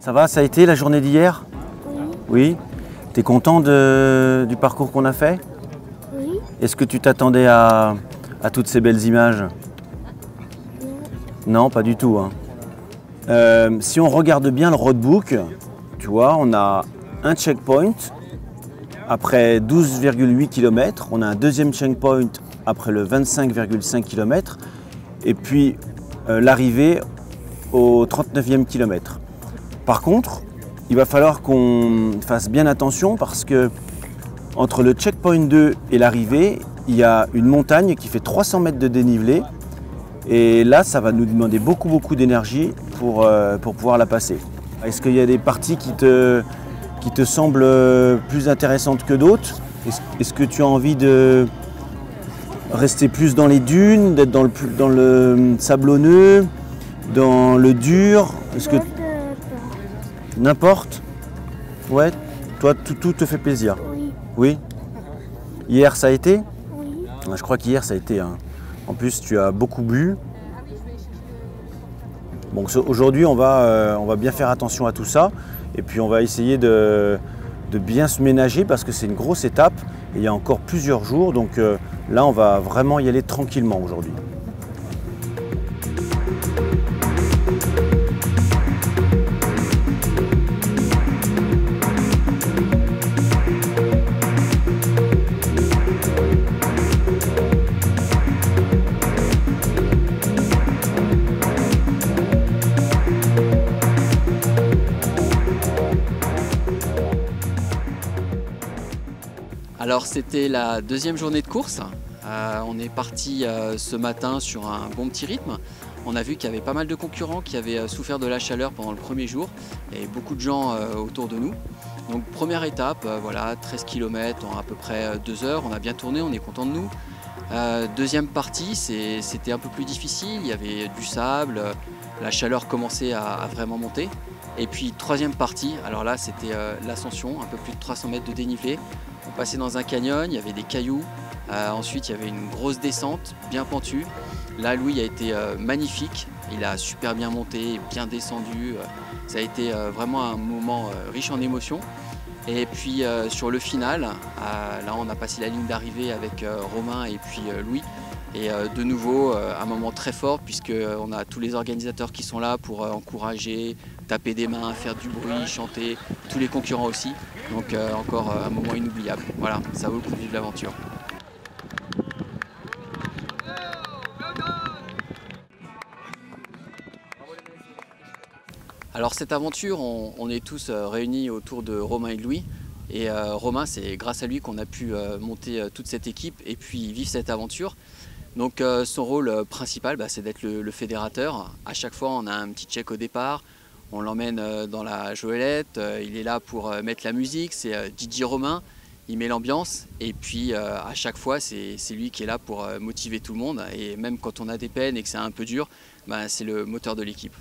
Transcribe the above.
Ça va, ça a été la journée d'hier? Oui, Oui. T'es content du parcours qu'on a fait? oui, Est-ce que tu t'attendais à toutes ces belles images? non, Non, pas du tout, hein. Si on regarde bien le roadbook, tu vois, on a un checkpoint après 12,8 km, on a un deuxième checkpoint après le 25,5 km et puis l'arrivée au 39e kilomètre. Par contre, il va falloir qu'on fasse bien attention parce que entre le checkpoint 2 et l'arrivée, il y a une montagne qui fait 300 mètres de dénivelé. Et là, ça va nous demander beaucoup d'énergie pour pouvoir la passer. Est-ce qu'il y a des parties qui te semblent plus intéressantes que d'autres? Est-ce que tu as envie de rester plus dans les dunes, d'être dans le sablonneux, dans le dur? Est-ce que n'importe? Ouais, toi tout te fait plaisir. oui, Oui. Hier ça a été? oui. Je crois qu'hier ça a été, hein. En plus tu as beaucoup bu. Bon, aujourd'hui on va bien faire attention à tout ça et puis on va essayer de bien se ménager parce que c'est une grosse étape et il y a encore plusieurs jours, donc là on va vraiment y aller tranquillement aujourd'hui. Alors c'était la deuxième journée de course. On est parti ce matin sur un bon petit rythme. On a vu qu'il y avait pas mal de concurrents qui avaient souffert de la chaleur pendant le premier jour et beaucoup de gens autour de nous. Donc première étape, voilà, 13 km en à peu près 2 heures. On a bien tourné, on est content de nous. Deuxième partie, c'était un peu plus difficile. Il y avait du sable, la chaleur commençait à vraiment monter. Et puis troisième partie, alors là c'était l'ascension, un peu plus de 300 mètres de dénivelé. On passait dans un canyon, il y avait des cailloux. Ensuite, il y avait une grosse descente, bien pentue. Là, Louis a été magnifique. Il a super bien monté, bien descendu. Ça a été vraiment un moment riche en émotions. Et puis sur le final, là, on a passé la ligne d'arrivée avec Romain et puis Louis. Et de nouveau, un moment très fort puisqu'on a tous les organisateurs qui sont là pour encourager, taper des mains, faire du bruit, chanter, tous les concurrents aussi. Donc encore un moment inoubliable. Voilà, ça vaut le coup de vivre l'aventure. Alors cette aventure, on est tous réunis autour de Romain et de Louis. Et Romain, c'est grâce à lui qu'on a pu monter toute cette équipe et puis vivre cette aventure. Donc son rôle principal, c'est d'être le fédérateur. À chaque fois, on a un petit check au départ. On l'emmène dans la joëlette, il est là pour mettre la musique, c'est DJ Romain, il met l'ambiance et puis à chaque fois c'est lui qui est là pour motiver tout le monde et même quand on a des peines et que c'est un peu dur, c'est le moteur de l'équipe.